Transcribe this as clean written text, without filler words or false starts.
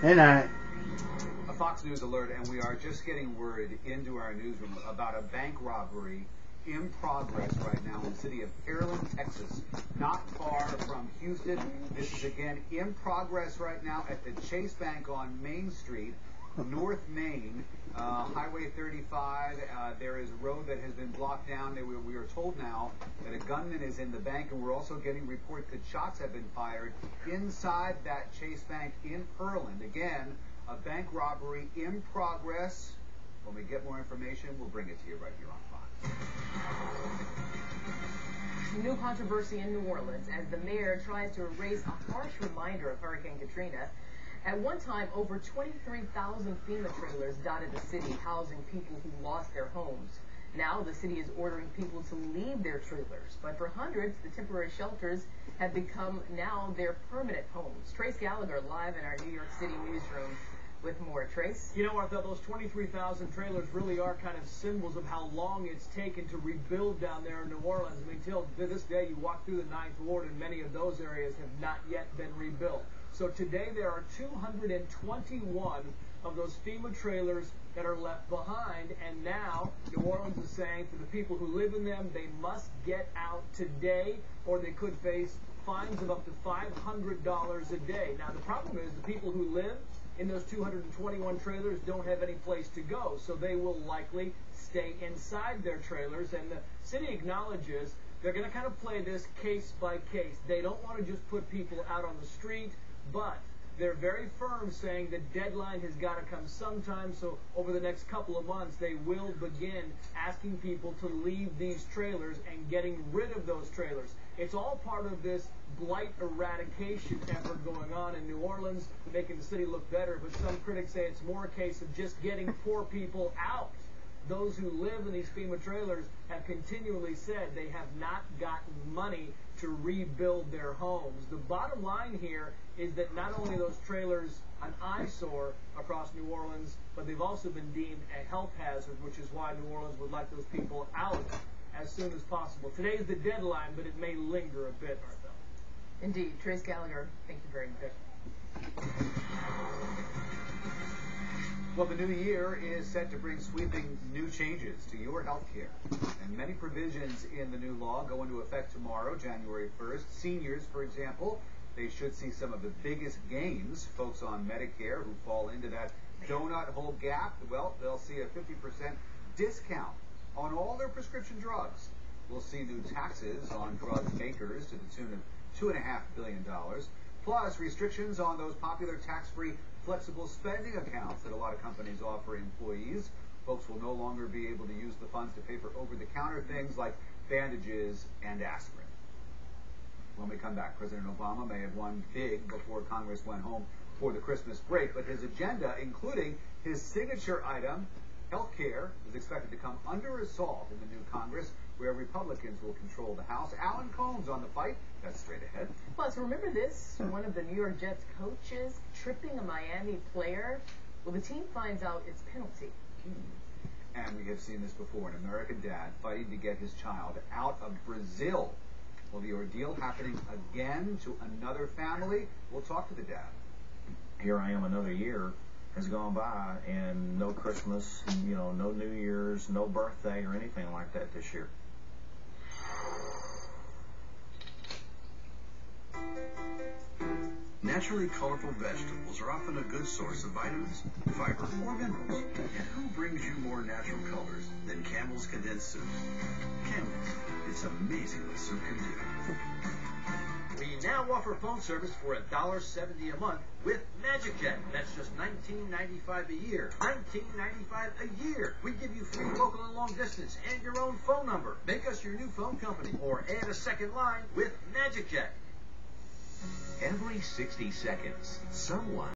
Good night. A Fox News alert, and we are just getting word into our newsroom about a bank robbery in progress right now in the city of Pearland, Texas, not far from Houston. This is again in progress right now at the Chase Bank on Main Street, North Main, Highway 35. There is a road that has been blocked down. We are told now that a gunman is in the bank, and we're also getting reports that shots have been fired inside that Chase Bank in Pearland. Again, a bank robbery in progress. When we get more information, we'll bring it to you right here on Fox. New controversy in New Orleans as the mayor tries to erase a harsh reminder of Hurricane Katrina. At one time, over 23,000 FEMA trailers dotted the city, housing people who lost their homes. Now, the city is ordering people to leave their trailers. But for hundreds, the temporary shelters have become now their permanent homes. Trace Gallagher live in our New York City newsroom with more. Trace? You know, Arthur, those 23,000 trailers really are kind of symbols of how long it's taken to rebuild down there in New Orleans. I mean, till to this day, you walk through the 9th Ward, and many of those areas have not yet been rebuilt. So today, there are 221 of those FEMA trailers that are left behind, and now New Orleans is saying to the people who live in them, they must get out today, or they could face fines of up to $500 a day. Now, the problem is the people who live in those 221 trailers don't have any place to go, so they will likely stay inside their trailers, and the city acknowledges they're going to kind of play this case by case. They don't want to just put people out on the street, but they're very firm saying the deadline has got to come sometime, so over the next couple of months they will begin asking people to leave these trailers and getting rid of those trailers. It's all part of this blight eradication effort going on in New Orleans, making the city look better, but some critics say it's more a case of just getting poor people out. Those who live in these FEMA trailers have continually said they have not gotten money to rebuild their homes. The bottom line here is that not only are those trailers an eyesore across New Orleans, but they've also been deemed a health hazard, which is why New Orleans would like those people out as soon as possible. Today is the deadline, but it may linger a bit, Arthur. Indeed. Trace Gallagher, thank you very much. Well, the new year is set to bring sweeping new changes to your health care. And many provisions in the new law go into effect tomorrow, January 1st. Seniors, for example, they should see some of the biggest gains. Folks on Medicare who fall into that donut hole gap, well, they'll see a 50% discount on all their prescription drugs. We'll see new taxes on drug makers to the tune of $2.5 billion, plus restrictions on those popular tax-free flexible spending accounts that a lot of companies offer employees. Folks will no longer be able to use the funds to pay for over-the-counter things like bandages and aspirin. When we come back, President Obama may have won big before Congress went home for the Christmas break, but his agenda, including his signature item, health care, is expected to come under assault in the new Congress, where Republicans will control the House. Alan Combs on the fight. That's straight ahead. Plus, remember this? One of the New York Jets coaches tripping a Miami player? Well, the team finds out its penalty. And we have seen this before, an American dad fighting to get his child out of Brazil. Will the ordeal happening again to another family? We'll talk to the dad. Here I am, another year has gone by, and no Christmas, no New Year's, no birthday or anything like that this year. Naturally colorful vegetables are often a good source of vitamins, fiber, or minerals. And who brings you more natural colors than Campbell's condensed soup? Campbell's. It's amazing what soup can do. We now offer phone service for $1.70 a month with MagicJet. That's just $19.95 a year. $19.95 a year. We give you free local and long distance and your own phone number. Make us your new phone company or add a second line with MagicJet. Every 60 seconds, someone